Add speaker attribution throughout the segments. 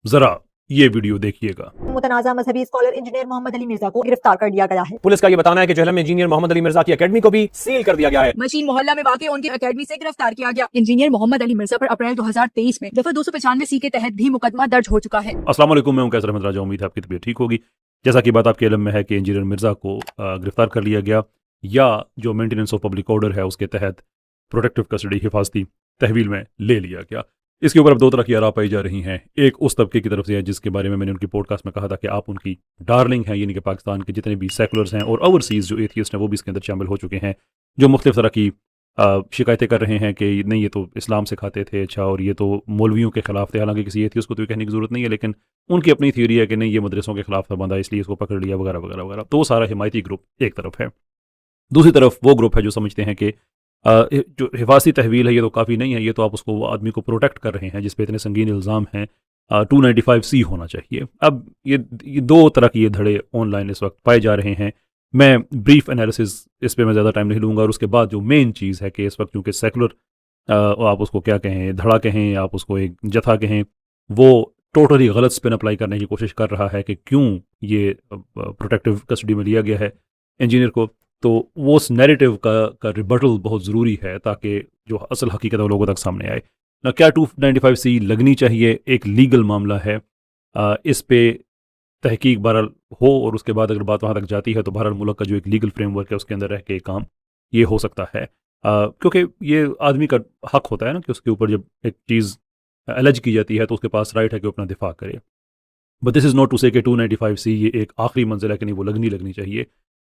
Speaker 1: जरा ये वीडियो देखिएगा।
Speaker 2: मुतनाज़ा मजहबी स्कॉलर इंजीनियर मोहम्मद अली मिर्जा को गिरफ्तार कर लिया गया है।
Speaker 3: पुलिस का ये बताना है कि जहलम में इंजीनियर मोहम्मद अली मिर्जा की एकेडमी को भी सील कर दिया गया है।
Speaker 4: मशीन मोहल्ला में वाकई उनकी एकेडमी से गिरफ्तार किया गया। इंजीनियर मोहम्मद अली मिर्जा पर अप्रैल 2023 में दफा 295 सी के तहत भी मुकदमा दर्ज हो चुका है।
Speaker 1: अस्सलाम वालेकुम, मैं हूं कैसर अहमद राजा। उम्मीद है आपकी तबीयत ठीक होगी। जैसा कि बात आपके इल्म में है कि इंजीनियर मिर्जा को गिरफ्तार कर लिया गया, या जो मेंटेनेंस ऑफ पब्लिक ऑर्डर है उसके तहत प्रोटेक्टिव कस्टडी हिफाजती तहवील में ले लिया गया। इसके ऊपर अब दो तरह की आरा पाई जा रही हैं। एक उस तबके की तरफ से है जिसके बारे में मैंने उनकी पॉडकास्ट में कहा था कि आप उनकी डार्लिंग हैं, यानी कि पाकिस्तान के जितने भी सेकुलर्स हैं और ओवरसीज़ जो एथियस्ट हैं वो भी इसके अंदर शामिल हो चुके हैं, जो मुख्तलिफ तरह की शिकायतें कर रहे हैं कि नहीं ये तो इस्लाम से खाते थे, अच्छा, और ये तो मौलवियों के खिलाफ थे। हालांकि किसी एथियस्ट को तो ये कहने की ज़रूरत नहीं है, लेकिन उनकी अपनी थ्योरी है कि नहीं ये मदरसों के खिलाफ था बंदा, इसलिए इसको पकड़ लिया वगैरह वगैरह वगैरह। तो वो सारा हिमायती ग्रुप एक तरफ है। दूसरी तरफ वो ग्रुप है जो समझते हैं कि जो हिफाजती तहवील है ये तो काफ़ी नहीं है, ये तो आप उसको वो आदमी को प्रोटेक्ट कर रहे हैं जिस पे इतने संगीन इल्ज़ाम हैं, 295C होना चाहिए। अब ये दो तरह के ये धड़े ऑनलाइन इस वक्त पाए जा रहे हैं। मैं ब्रीफ एनालिसिस इस पे मैं ज़्यादा टाइम नहीं लूँगा, और उसके बाद जो मेन चीज़ है कि इस वक्त चूँकि सेकुलर आप उसको क्या कहें, धड़ा कहें, आप उसको एक जथा कहें, वो टोटली गलत स्पिन अप्लाई करने की कोशिश कर रहा है कि क्यों ये प्रोटेक्टिव कस्टडी में लिया गया है इंजीनियर को। तो वो उस नैरेटिव का रिबटल बहुत ज़रूरी है ताकि जो असल हकीकत है लोगों तक सामने आए ना। क्या 295C लगनी चाहिए, एक लीगल मामला है, इस पे तहकीक बहरहाल हो, और उसके बाद अगर बात वहाँ तक जाती है तो बहरहाल मुल्क का जो एक लीगल फ्रेमवर्क है उसके अंदर रह के काम ये हो सकता है, क्योंकि ये आदमी का हक होता है ना कि उसके ऊपर जब एक चीज़ एलज की जाती है तो उसके पास राइट है कि अपना दिफा करे। But this is not to say कि 295C ये एक आखिरी मंजिल है कि नहीं वो लगनी चाहिए।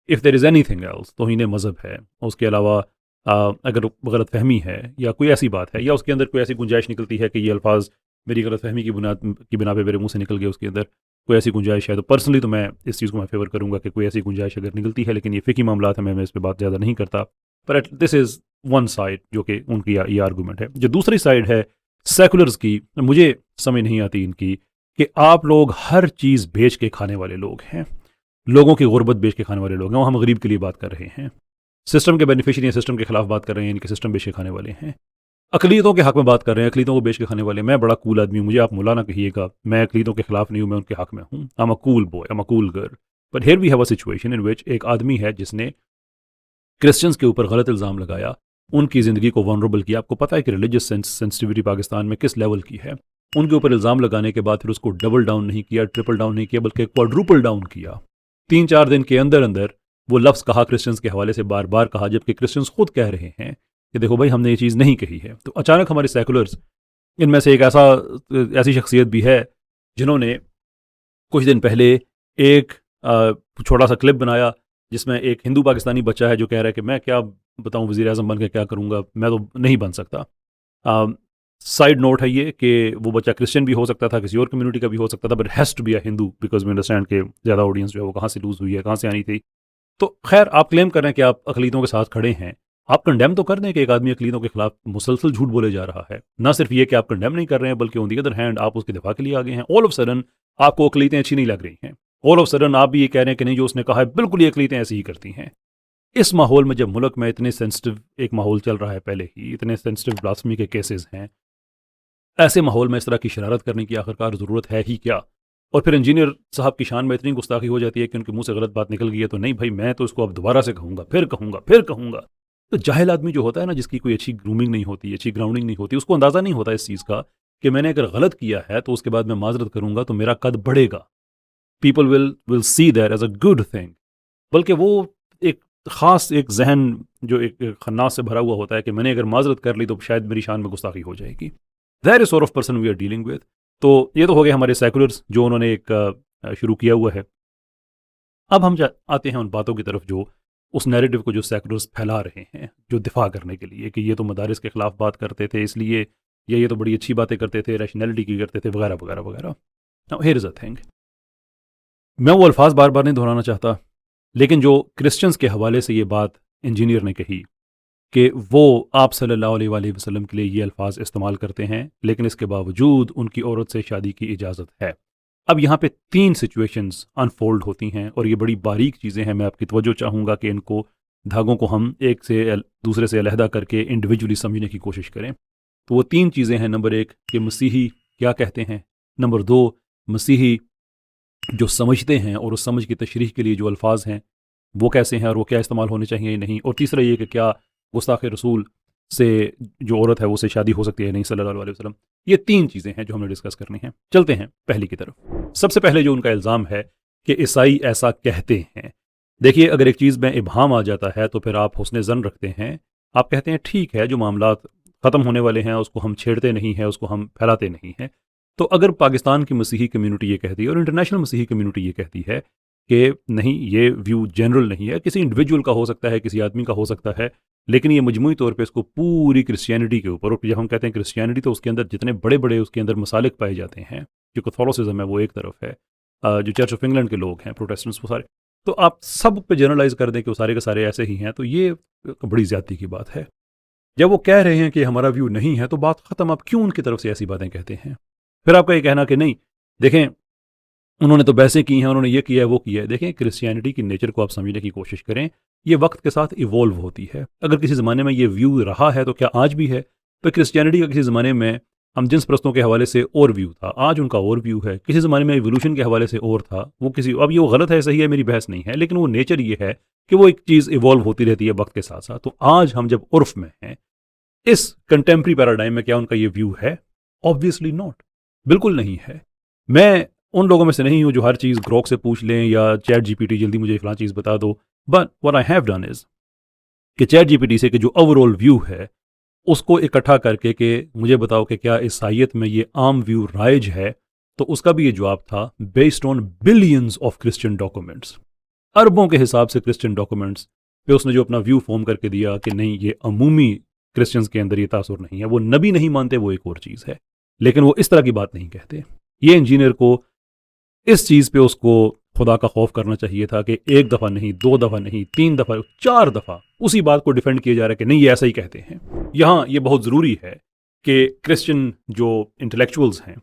Speaker 1: If there is anything else, तौहीन मज़हब है, उसके अलावा अगर गलत फहमी है या कोई ऐसी बात है, या उसके अंदर कोई ऐसी गुंजाइश निकलती है कि ये अल्फाज मेरी गलत फहमी की बिना पे मेरे मुंह से निकल गए, उसके अंदर कोई ऐसी गुंजाइश है, तो पर्सनली तो मैं इस चीज़ को मैं फेवर करूँगा कि कोई ऐसी गुंजाइश अगर निकलती है। लेकिन ये फ़िकी मामला है, मैं इस पर बात ज़्यादा नहीं करता। पर दिस इज़ वन साइड जो कि उनकी ये आर्गूमेंट है। जो दूसरी साइड है सेकुलर्स की, मुझे समझ नहीं आती इनकी कि आप लोग हर चीज़ बेच के खाने वाले लोग हैं, लोगों की गुर्बत बेच के खाने वाले लोग हैं। हम गरीब के लिए बात कर रहे हैं, सिस्टम के बेनिफिशियरी हैं, सिस्टम के खिलाफ बात कर रहे हैं, इनके सिस्टम बेच के खाने वाले हैं। अकलीतों के हक में बात कर रहे हैं, अकलीतों को बेच के खाने वाले। मैं बड़ा कूल आदमी हूँ, मुझे आप मुला ना कहिएगा, मैं अकलीतों के खिलाफ नहीं हूँ, मैं उनके हक में हूँ। I am a cool boy, I am a cool girl. But here we have a situation in which एक आदमी है जिसने क्रिश्चियंस के ऊपर गलत इल्ज़ाम लगाया, उनकी ज़िंदगी को वनरेबल किया। आपको पता है कि रिलीजियस सेंसिटिविटी पाकिस्तान में किस लेवल की है। उनके ऊपर इल्ज़ाम लगाने के बाद फिर उसको डबल डाउन नहीं किया, ट्रिपल डाउन नहीं किया, बल्कि क्वाड्रुपल डाउन किया। 3-4 दिन के अंदर अंदर वो लफ्ज़ कहा क्रिश्चियंस के हवाले से, बार बार कहा, जबकि क्रिश्चियंस खुद कह रहे हैं कि देखो भाई हमने ये चीज़ नहीं कही है। तो अचानक हमारे सेकुलर्स, इनमें से एक ऐसी शख्सियत भी है जिन्होंने कुछ दिन पहले एक छोटा सा क्लिप बनाया जिसमें एक हिंदू पाकिस्तानी बच्चा है जो कह रहा है कि मैं क्या बताऊँ वज़ीर आज़म बन के क्या करूँगा, मैं तो नहीं बन सकता। साइड नोट है ये कि वो बच्चा क्रिश्चियन भी हो सकता था, किसी और कम्युनिटी का भी हो सकता था, but has to be a Hindu, because we understand कि ज़्यादा ऑडियंस जो है वो कहाँ से लूज़ हुई है, कहाँ से आनी थी। तो खैर, आप क्लेम कर रहे हैं कि आप अकलीतों के साथ खड़े हैं, आप कंडेम तो कर दें कि एक आदमी अकलीतों के खिलाफ मुसलसल झूठ बोले जा रहा है। ना सिर्फ ये कि आप कंडेम नहीं कर रहे हैं, बल्कि ऑन दी अदर हैंड आप उसके दिफा के लिए आ गए हैं। ऑल ऑफ सडन आपको अकलीतें अच्छी नहीं लग रही हैं, ऑल ऑफ सडन आप भी ये कह रहे हैं कि नहीं जो उसने कहा है बिल्कुल ये अकलीतें ऐसी ही करती हैं। इस माहौल में, जब मुल्क में इतने सेंसिटिव एक माहौल चल रहा है, पहले ही इतने सेंसिटिव ब्लास्फेमी के केसेस हैं, ऐसे माहौल में इस तरह की शरारत करने की आखिरकार ज़रूरत है ही क्या? और फिर इंजीनियर साहब की शान में इतनी गुस्ताखी हो जाती है कि उनके मुंह से गलत बात निकल गई है, तो नहीं भाई मैं तो इसको अब दोबारा से कहूँगा, फिर कहूँगा। तो जाहिल आदमी जो होता है ना, जिसकी कोई अच्छी ग्रूमिंग नहीं होती, अच्छी ग्राउंडिंग नहीं होती, उसको अंदाज़ा नहीं होता इस चीज़ का कि मैंने अगर गलत किया है तो उसके बाद मैं माजरत करूँगा तो मेरा कद बढ़ेगा, people will see that as a good thing. बल्कि वो एक ख़ास एक जहन जो एक खन्नास से भरा हुआ होता है कि मैंने अगर माजरत कर ली तो शायद मेरी शान में गुस्ताखी हो जाएगी। That is sort of person we are dealing with. तो ये तो हो गए हमारे सेकुलर्स जो उन्होंने एक शुरू किया हुआ है। अब हम आते हैं उन बातों की तरफ जो उस नैरेटिव को जो सेकुलर्स फैला रहे हैं, जो दिफा करने के लिए कि ये तो मदारिस के खिलाफ बात करते थे इसलिए, ये तो बड़ी अच्छी बातें करते थे, रैशनैलिटी की करते थे, वगैरह वगैरह वगैरह। Now here is a thing, मैं वो अल्फाज बार बार नहीं दोहराना चाहता, लेकिन जो क्रिश्चियंस के हवाले से ये बात इंजीनियर ने कही कि वो आप सल्लल्लाहु अलैहि वसल्लम के लिए ये अल्फाज इस्तेमाल करते हैं, लेकिन इसके बावजूद उनकी औरत से शादी की इजाज़त है। अब यहाँ पे 3 सिचुएशंस अनफोल्ड होती हैं और ये बड़ी बारीक चीज़ें हैं। मैं आपकी तवज्जो चाहूँगा कि इनको धागों को हम एक से दूसरे से अलहदा करके इंडिविजुअली समझने की कोशिश करें। तो वो 3 चीज़ें हैं। नंबर 1 कि मसीही क्या कहते हैं, नंबर 2, मसीही जो समझते हैं और उस समझ की तशरीह के लिए जो अल्फाज हैं वो कैसे हैं और वो क्या इस्तेमाल होने चाहिए या नहीं। और तीसरा ये कि क्या गुस्ताख रसूल से जो औरत है वो से शादी हो सकती है नहीं सल्लल्लाहु अलैहि वसल्लम। ये 3 चीज़ें हैं जो हमने डिस्कस करनी हैं। चलते हैं पहली की तरफ। सबसे पहले जो उनका इल्ज़ाम है कि ईसाई ऐसा कहते हैं। देखिए, अगर एक चीज़ में इबहाम आ जाता है तो फिर आप हुस्न ज़न रखते हैं, आप कहते हैं ठीक है, जो मामलात ख़त्म होने वाले हैं उसको हम छेड़ते नहीं हैं, उसको हम फैलाते नहीं हैं। तो अगर पाकिस्तान की मसीही कम्यूनिटी ये कहती है और इंटरनेशनल मसीही कम्यूनिटी ये कहती है कि नहीं, ये व्यू जनरल नहीं है, किसी इंडिविजुअल का हो सकता है, किसी आदमी का हो सकता है, लेकिन ये मजमूई तौर पे इसको पूरी क्रिश्चियनिटी के ऊपर, और जब हम कहते हैं क्रिश्चियनिटी तो उसके अंदर जितने बड़े बड़े उसके अंदर मसालिक पाए जाते हैं, जो कैथोलिसिज्म है वो एक तरफ है, जो चर्च ऑफ इंग्लैंड के लोग हैं, प्रोटेस्टेंट्स, वो सारे, तो आप सब पे जनरलाइज कर दें कि वो सारे के सारे ऐसे ही हैं, तो ये बड़ी ज़्यादती की बात है। जब वो कह रहे हैं कि हमारा व्यू नहीं है तो बात ख़त्म, आप क्यों उनकी तरफ से ऐसी बातें कहते हैं? फिर आपका ये कहना कि नहीं, देखें उन्होंने तो बहसें की हैं, उन्होंने ये किया है वो किया है। देखें, क्रिश्चियनिटी की नेचर को आप समझने की कोशिश करें, ये वक्त के साथ इवॉल्व होती है। अगर किसी ज़माने में ये व्यू रहा है तो क्या आज भी है? पर क्रिश्चियनिटी का किसी ज़माने में हम जिन्स परस्तों के हवाले से और व्यू था, आज उनका और व्यू है। किसी ज़माने में एवोल्यूशन के हवाले से और था, वो किसी, अब ये वो गलत है सही है मेरी बहस नहीं है, लेकिन वो नेचर ये है कि वो एक चीज़ इवॉल्व होती रहती है वक्त के साथ साथ। तो आज हम जब उर्फ में हैं, इस कंटेम्प्रेरी पैराडाइम में क्या उनका ये व्यू है? ऑब्वियसली नॉट, बिल्कुल नहीं है। मैं उन लोगों में से नहीं हूं जो हर चीज़ ग्रोक से पूछ लें या चैट जीपीटी जल्दी मुझे फलां चीज़ बता दो। But what I have done is कि चैट जीपीटी से कि जो ओवरऑल व्यू है उसको इकट्ठा करके कि मुझे बताओ कि क्या ईसाइयत में ये आम व्यू राइज है, तो उसका भी ये जवाब था based on billions of Christian documents, अरबों के हिसाब से क्रिश्चियन डॉक्यूमेंट्स पे उसने जो अपना व्यू फॉर्म करके दिया कि नहीं, ये अमूमी क्रिश्चियंस के अंदर ये तासुर नहीं है। वो नबी नहीं मानते, वो एक और चीज़ है, लेकिन वो इस तरह की बात नहीं कहते। ये इंजीनियर को इस चीज़ पे उसको खुदा का खौफ करना चाहिए था कि एक दफ़ा नहीं, 2 दफ़ा नहीं, 3 दफ़ा, 4 दफ़ा उसी बात को डिफेंड किया जा रहा है कि नहीं ये ऐसा ही कहते हैं। यहाँ ये बहुत ज़रूरी है कि क्रिश्चियन जो इंटेलेक्चुअल्स हैं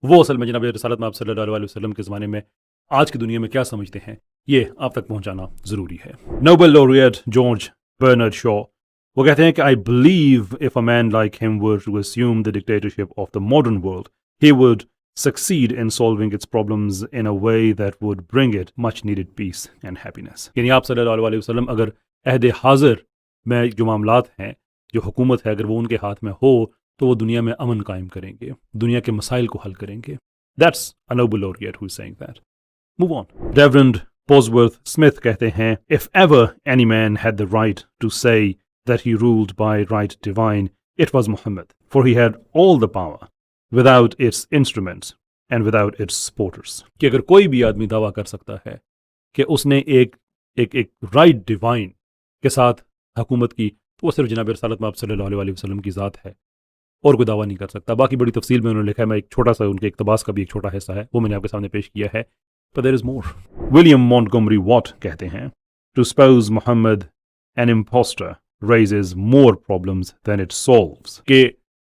Speaker 1: वो असल में जनाब रसूलुल्लाह महमद सल्लल्लाहु अलैहि वसल्लम के ज़माने में आज की दुनिया में क्या समझते हैं, ये आप तक पहुँचाना ज़रूरी है। Nobel laureate George Bernard Shaw वो कहते हैं कि I believe if a man like him were to assume the dictatorship of the modern world he would succeed in solving its problems in a way that would bring it much needed peace and happiness। यानी आप सल्लल्लाहु अलैहि वसल्लम अगर अहद हाजिर में जो मामलात हैं, जो हुकूमत है, अगर वो उनके हाथ में हो तो वो दुनिया में अमन कायम करेंगे, दुनिया के मसाइल को हल करेंगे। That's a Nobel laureate who is saying that. Move on. Reverend Bosworth Smith कहते हैं if ever any man had the right to say that he ruled by right divine, it was Muhammad, for he had all the power without its instruments and without its supporters। कि अगर कोई भी आदमी दावा कर सकता है कि उसने एक राइट डिवाइन के साथ हुकूमत की, तो वो सिर्फ जनाब रसूलुल्लाह महमद सल्लल्लाहु अलैहि वसल्लम की ज़ात है और कोई दावा नहीं कर सकता। बाकी बड़ी तफसील में उन्होंने लिखा है, मैं एक छोटा सा उनके इक़्तिबास का भी एक छोटा हिस्सा है वो मैंने आपके सामने पेश किया है। But there is more. William Montgomery Watt कहते हैं to spouse Muhammad an impostor raises more problems than it solves। कि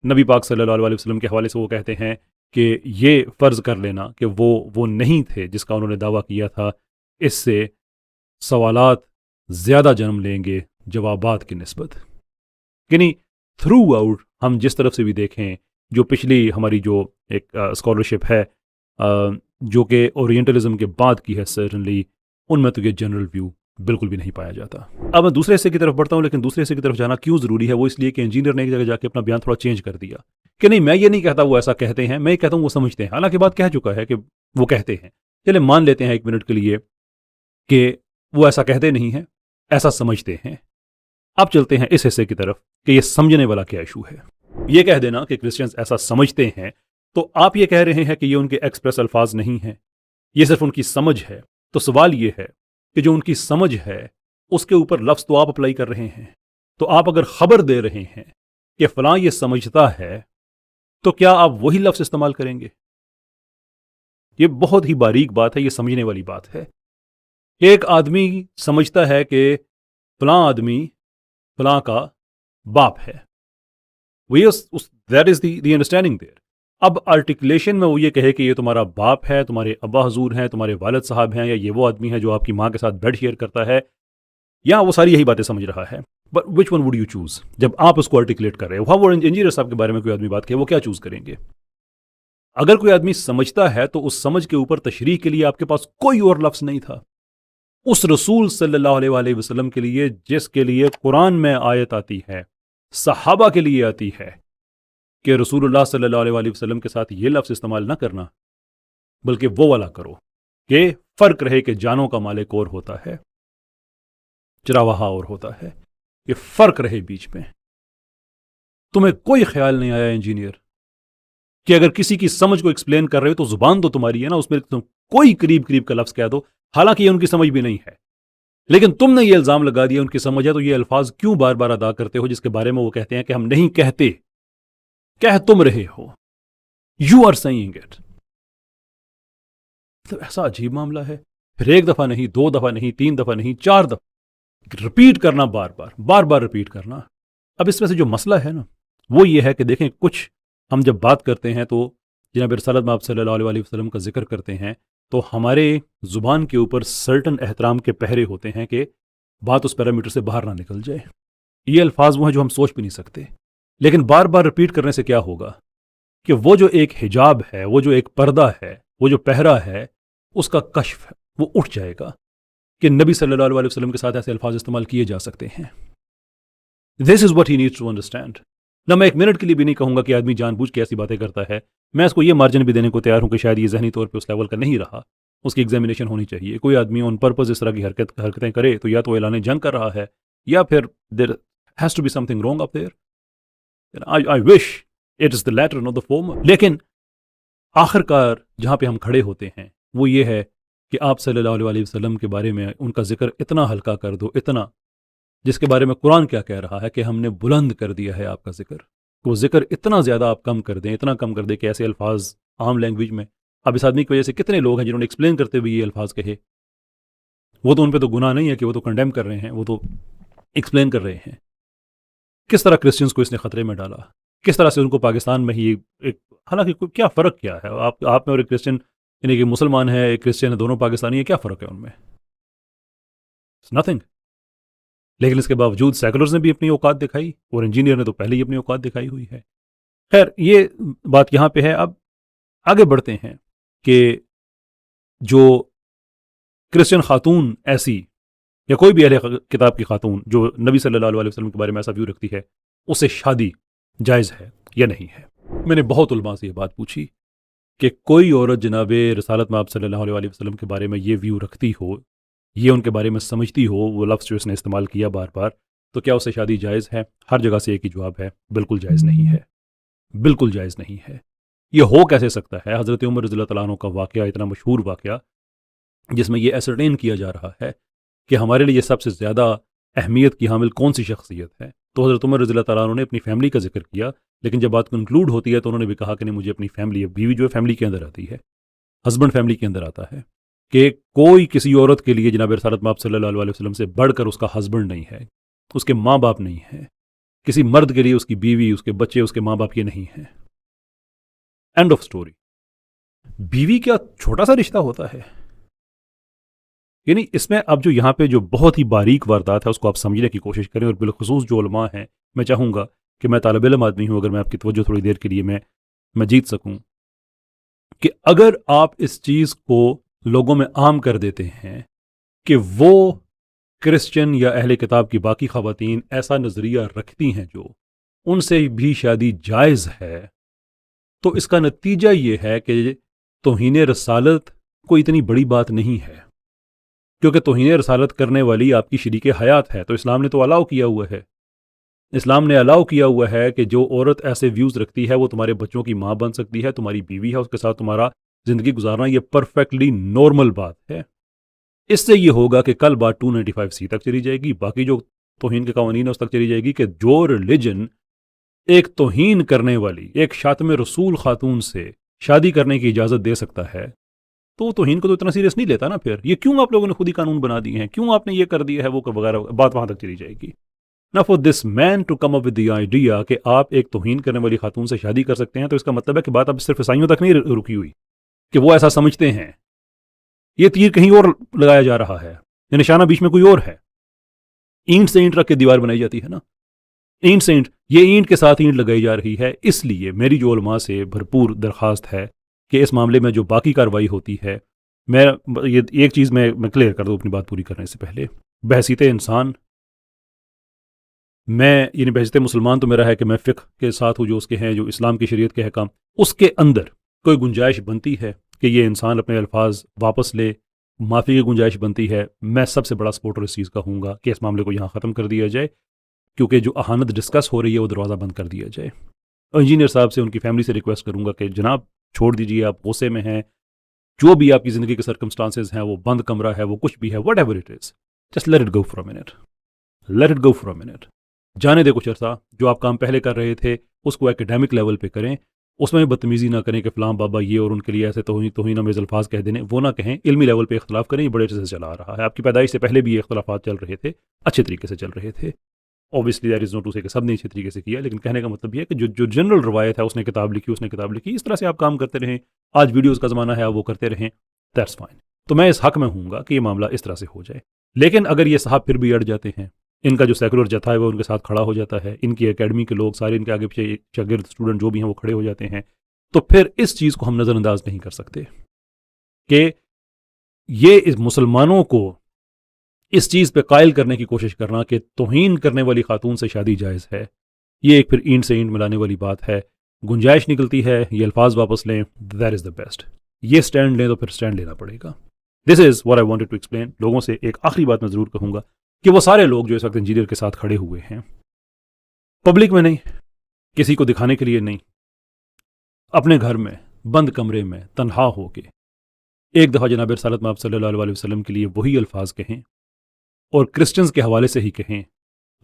Speaker 1: नबी पाक सल्लल्लाहु अलैहि वसल्लम के हवाले से वो कहते हैं कि ये फ़र्ज़ कर लेना कि वो नहीं थे जिसका उन्होंने दावा किया था, इससे सवालात ज़्यादा जन्म लेंगे जवाबात की निस्बत। यानी थ्रू आउट हम जिस तरफ से भी देखें, जो पिछली हमारी जो एक स्कॉलरशिप है जो कि ओरिएंटलिज्म के बाद की है, सर्टनली उनमें तो ये जनरल व्यू बिल्कुल भी नहीं पाया जाता। अब मैं दूसरे हिस्से की तरफ बढ़ता हूँ, लेकिन दूसरे हिस्से की तरफ जाना क्यों ज़रूरी है? वो इसलिए कि इंजीनियर ने एक जगह जाके अपना बयान थोड़ा चेंज कर दिया कि नहीं, मैं ये नहीं कहता वो ऐसा कहते हैं, मैं ये कहता हूँ वो समझते हैं। हालांकि बात कह चुका है कि वो कहते हैं। चले मान लेते हैं एक मिनट के लिए कि वो ऐसा कहते नहीं हैं, ऐसा समझते हैं। अब चलते हैं इस हिस्से की तरफ कि ये समझने वाला क्या इशू है। ये कह देना कि क्रिश्चियंस ऐसा समझते हैं, तो आप ये कह रहे हैं कि ये उनके एक्सप्रेस अल्फाज नहीं हैं, ये सिर्फ उनकी समझ है। तो सवाल ये है कि जो उनकी समझ है उसके ऊपर लफ्ज़ तो आप अप्लाई कर रहे हैं। तो आप अगर खबर दे रहे हैं कि फलां ये समझता है, तो क्या आप वही लफ्ज़ इस्तेमाल करेंगे? ये बहुत ही बारीक बात है, ये समझने वाली बात है। एक आदमी समझता है कि फलां आदमी फलां का बाप है, that is the understanding their. अब आर्टिकुलेशन में वो ये कहे कि ये तुम्हारा बाप है, तुम्हारे अब्बा हजूर हैं, तुम्हारे वालिद साहब हैं, या ये वो आदमी है जो आपकी माँ के साथ बेड शेयर करता है, या वो सारी यही बातें समझ रहा है। But which one would you choose? जब आप उसको आर्टिकुलेट कर रहे हो, वहाँ वो इंजीनियर साहब के बारे में कोई आदमी बात कहे, वो क्या चूज करेंगे? اگر کوئی آدمی سمجھتا ہے تو اس سمجھ کے اوپر تشریح کے لیے آپ کے پاس کوئی اور لفظ نہیں تھا. اس رسول صلی اللہ علیہ وآلہ وسلم کے لیے جس کے لیے قرآن میں آیت آتی ہے، صحابہ کے لیے آتی ہے کہ رسول اللہ صلی اللہ علیہ وآلہ وسلم کے ساتھ یہ لفظ استعمال نہ کرنا، بلکہ وہ والا کرو کہ فرق رہے کہ جانوں کا مالک اور ہوتا ہے، چراواہا اور ہوتا ہے، یہ فرق رہے بیچ میں. تمہیں کوئی خیال نہیں آیا انجینئر کہ اگر کسی کی سمجھ کو ایکسپلین کر رہے ہو تو زبان تو تمہاری ہے نا، اس میں تم کوئی قریب کا لفظ کہہ دو، حالانکہ یہ ان کی سمجھ بھی نہیں ہے، لیکن تم نے یہ الزام لگا دیا ان کی سمجھ ہے، تو یہ الفاظ کیوں بار بار ادا کرتے ہو جس کے بارے میں وہ کہتے ہیں کہ ہم نہیں کہتے، کہہ تم رہے ہو، یو آر سیئنگ اٹ. مطلب ایسا عجیب معاملہ ہے. پھر ایک دفعہ نہیں، دو دفعہ نہیں، تین دفعہ نہیں، 4 دفعہ رپیٹ کرنا، بار بار رپیٹ کرنا. اب اس میں سے جو مسئلہ ہے نا وہ یہ ہے کہ دیکھیں، کچھ ہم جب بات کرتے ہیں تو جناب رسالت مآب صلی اللہ علیہ وسلم کا ذکر کرتے ہیں تو ہمارے زبان کے اوپر سرٹن احترام کے پہرے ہوتے ہیں کہ بات اس پیرامیٹر سے باہر نہ نکل جائے. یہ الفاظ وہ ہیں جو ہم سوچ بھی نہیں سکتے، لیکن بار بار رپیٹ کرنے سے کیا ہوگا کہ وہ جو ایک حجاب ہے، وہ جو ایک پردہ ہے، وہ جو پہرا ہے، اس کا کشف ہے، وہ اٹھ جائے گا کہ نبی صلی اللہ علیہ وسلم کے ساتھ ایسے الفاظ استعمال کیے جا سکتے ہیں. This is what he needs to understand. نہ میں ایک منٹ کے لیے بھی نہیں کہوں گا کہ آدمی جان بوجھ کے ایسی باتیں کرتا ہے. میں اس کو یہ مارجن بھی دینے کو تیار ہوں کہ شاید یہ ذہنی طور پہ اس لیول کا نہیں رہا، اس کی ایگزامینیشن ہونی چاہیے. کوئی آدمی آن پرپز اس طرح کی حرکتیں کرے تو یا تو اعلان جنگ کر رہا ہے یا پھر there has to be something wrong up there. I wish it is the latter, not the former. لیکن آخر کار جہاں پہ ہم کھڑے ہوتے ہیں وہ یہ ہے کہ آپ صلی اللہ علیہ وسلم کے بارے میں ان کا ذکر اتنا ہلکا کر دو، اتنا، جس کے بارے میں قرآن کیا کہہ رہا ہے کہ ہم نے بلند کر دیا ہے آپ کا ذکر. وہ ذکر اتنا زیادہ آپ کم کر دیں، اتنا کم کر دیں کہ ایسے الفاظ عام لینگویج میں، اب اس آدمی کی وجہ سے کتنے لوگ ہیں جنہوں نے ایکسپلین کرتے ہوئے یہ الفاظ کہے. وہ تو ان پہ تو گناہ نہیں ہے کہ وہ تو کنڈیم کر رہے ہیں، وہ تو ایکسپلین کر رہے ہیں. کس طرح کرسچنس کو اس نے خطرے میں ڈالا، کس طرح سے ان کو پاکستان میں ہی ایک، حالانکہ کیا فرق کیا ہے آپ میں اور ایک کرسچن، یعنی کہ مسلمان ہے ایک کرسچن ہے، دونوں پاکستانی ہیں، کیا فرق ہے ان میں؟ نتھنگ. لیکن اس کے باوجود سیکولرز نے بھی اپنی اوقات دکھائی اور انجینئر نے تو پہلے ہی اپنی اوقات دکھائی ہوئی ہے. خیر یہ بات یہاں پہ ہے. اب آگے بڑھتے ہیں کہ جو کرسچن خاتون ایسی یا کوئی بھی اہل کتاب کی خاتون جو نبی صلی اللہ علیہ وسلم کے بارے میں ایسا ویو رکھتی ہے، اسے شادی جائز ہے یا نہیں ہے. میں نے بہت علماء سے یہ بات پوچھی کہ کوئی عورت جناب رسالت مآب صلی اللہ علیہ وسلم کے بارے میں یہ ویو رکھتی ہو، یہ ان کے بارے میں سمجھتی ہو، وہ لفظ جو اس نے استعمال کیا بار بار، تو کیا اسے شادی جائز ہے؟ ہر جگہ سے ایک ہی جواب ہے، بالکل جائز نہیں ہے، بالکل جائز نہیں ہے. یہ ہو کیسے سکتا ہے؟ حضرت عمر رضی اللہ تعالیٰ عنہ کا واقعہ، اتنا مشہور واقعہ جس میں یہ ایسرٹین کیا جا رہا ہے کہ ہمارے لیے سب سے زیادہ اہمیت کی حامل کون سی شخصیت ہے، تو حضرت عمر رضی اللہ تعالیٰ عنہ نے اپنی فیملی کا ذکر کیا، لیکن جب بات کنکلوڈ ہوتی ہے تو انہوں نے بھی کہا کہ نہیں، مجھے اپنی فیملی، بیوی جو ہے فیملی کے اندر آتی ہے، ہسبینڈ فیملی کے اندر آتا ہے، کہ کوئی کسی عورت کے لیے جناب رسالت مآب صلی اللہ علیہ وسلم سے بڑھ کر اس کا ہسبینڈ نہیں ہے، اس کے ماں باپ نہیں ہے. کسی مرد کے لیے اس کی بیوی، اس کے بچے، اس کے ماں باپ یہ نہیں ہیں. And of story. بیوی کیا چھوٹا سا رشتہ ہوتا ہے؟ یعنی اس میں اب جو یہاں پہ جو بہت ہی باریک واردات ہے اس کو آپ سمجھنے کی کوشش کریں، اور بالخصوص جو علماء ہیں، میں چاہوں گا کہ میں طالب علم آدمی ہوں، اگر میں آپ کی توجہ تھوڑی دیر کے لیے میں جیت سکوں، کہ اگر آپ اس چیز کو لوگوں میں عام کر دیتے ہیں کہ وہ کرسچن یا اہل کتاب کی باقی خواتین ایسا نظریہ رکھتی ہیں جو ان سے بھی شادی جائز ہے، تو اس کا نتیجہ یہ ہے کہ توہین رسالت کوئی اتنی بڑی بات نہیں ہے، کیونکہ توہین رسالت کرنے والی آپ کی شریک حیات ہے. تو اسلام نے تو الاؤ کیا ہوا ہے، اسلام نے الاؤ کیا ہوا ہے کہ جو عورت ایسے ویوز رکھتی ہے وہ تمہارے بچوں کی ماں بن سکتی ہے، تمہاری بیوی ہے، اس کے ساتھ تمہارا زندگی گزارنا یہ پرفیکٹلی نارمل بات ہے. اس سے یہ ہوگا کہ کل بات 295C تک چلی جائے گی، باقی جو توہین کے قوانین ہے اس تک چلی جائے گی کہ جو ریلیجن ایک توہین کرنے والی، ایک شاتم رسول خاتون سے شادی کرنے کی اجازت دے سکتا ہے، تو وہ توہین کو تو اتنا سیریس نہیں لیتا نا. پھر یہ کیوں آپ لوگوں نے خود ہی قانون بنا دیے ہیں، کیوں آپ نے یہ کر دیا ہے، وہ وغیرہ، بات وہاں تک چلی جائے گی. Now for this man to come up with the idea کہ آپ ایک توہین کرنے والی خاتون سے شادی کر سکتے ہیں، تو اس کا مطلب ہے کہ بات اب صرف عیسائیوں تک نہیں رکی ہوئی کہ وہ ایسا سمجھتے ہیں. یہ تیر کہیں اور لگایا جا رہا ہے، یہ نشانہ بیچ میں کوئی اور ہے. اینٹ سے اینٹ رکھ کے دیوار بنائی جاتی ہے نا، اینٹ سے اینٹ، یہ اینٹ کے ساتھ اینٹ لگائی جا رہی ہے. اس لیے میری جو علماء سے بھرپور درخواست ہے کہ اس معاملے میں جو باقی کارروائی ہوتی ہے، میں یہ ایک چیز میں کلیئر کر دوں اپنی بات پوری کرنے سے پہلے، بحیثیت انسان میں یعنی بحیثیت مسلمان تو میرا ہے کہ میں فقہ کے ساتھ ہوں جو اس کے ہیں، جو اسلام کی شریعت کے احکام، اس کے اندر کوئی گنجائش بنتی ہے کہ یہ انسان اپنے الفاظ واپس لے، معافی کی گنجائش بنتی ہے، میں سب سے بڑا سپورٹر اس چیز کا ہوں گا کہ اس معاملے کو یہاں ختم کر دیا جائے، کیونکہ جو اہانت ڈسکس ہو رہی ہے وہ دروازہ بند کر دیا جائے۔ انجینئر صاحب سے، ان کی فیملی سے ریکویسٹ کروں گا کہ جناب چھوڑ دیجیے، آپ غصے میں ہیں، جو بھی آپ کی زندگی کے سرکمسٹانسز ہیں، وہ بند کمرہ ہے، وہ کچھ بھی ہے، what ever it is, just let it go for a minute, late it go for a minute, جانے دے کچھ عرصہ۔ جو آپ کام پہلے کر رہے تھے اس کو ایکیڈیمک لیول پہ کریں، اس میں بدتمیزی نہ کریں کہ فلاں بابا یہ اور ان کے لیے ایسے توہین آمیز الفاظ کہہ دینے، وہ نہ کہیں، علمی لیول پہ اختلاف کریں، یہ بڑے عرصے سے چلا آ رہا ہے، آپ کی پیدائش سے پہلے بھی یہ اختلافات چل رہے تھے، اچھے طریقے سے چل رہے تھے۔ Obviously that is not to say کہ سب نے اچھے طریقے سے کیا، لیکن کہنے کا مطلب یہ ہے کہ جو جنرل روایت ہے، اس نے کتاب لکھی، اس طرح سے آپ کام کرتے رہیں، آج ویڈیوز کا زمانہ ہے، آپ وہ کرتے رہیں، دیٹس فائن۔ تو میں اس حق میں ہوں گا کہ یہ معاملہ اس طرح سے ہو جائے، لیکن اگر یہ صاحب پھر بھی اڑ جاتے ہیں، ان کا جو سیکولر جتھا ہے وہ ان کے ساتھ کھڑا ہو جاتا ہے، ان کی اکیڈمی کے لوگ سارے ان کے آگے پیچھے شاگرد اسٹوڈنٹ جو بھی ہیں وہ کھڑے ہو جاتے ہیں، تو پھر اس چیز کو ہم نظر انداز نہیں کر سکتے کہ یہ اس مسلمانوں کو اس چیز پہ قائل کرنے کی کوشش کرنا کہ توہین کرنے والی خاتون سے شادی جائز ہے، یہ ایک پھر اینٹ سے اینٹ ملانے والی بات ہے۔ گنجائش نکلتی ہے، یہ الفاظ واپس لیں، دیٹ از دا بیسٹ۔ یہ سٹینڈ لیں تو پھر سٹینڈ لینا پڑے گا۔ This is what I wanted to explain. لوگوں سے ایک آخری بات میں ضرور کہوں گا کہ وہ سارے لوگ جو اس وقت انجینئر کے ساتھ کھڑے ہوئے ہیں، پبلک میں نہیں، کسی کو دکھانے کے لیے نہیں، اپنے گھر میں بند کمرے میں تنہا ہو کے ایک دفعہ جناب رسالت مآب صلی اللہ علیہ وسلم کے لیے وہی الفاظ کہیں، اور کرسچنز کے حوالے سے ہی کہیں،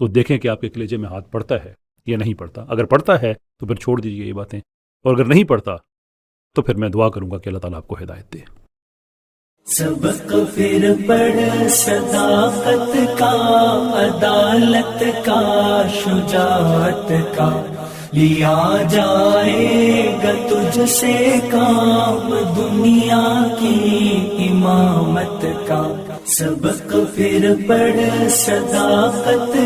Speaker 1: تو دیکھیں کہ آپ کے کلیجے میں ہاتھ پڑتا ہے یا نہیں پڑتا۔ اگر پڑتا ہے تو پھر چھوڑ دیجیے یہ باتیں، اور اگر نہیں پڑتا تو پھر میں دعا کروں گا کہ اللہ تعالیٰ آپ کو ہدایت دے۔
Speaker 5: سبق پھر پڑھ صداقت کا، عدالت کا، شجاعت کا، لیا جائے گا تجھ سے کام دنیا کی امامت کا۔ سبق پھر پڑھ صداقت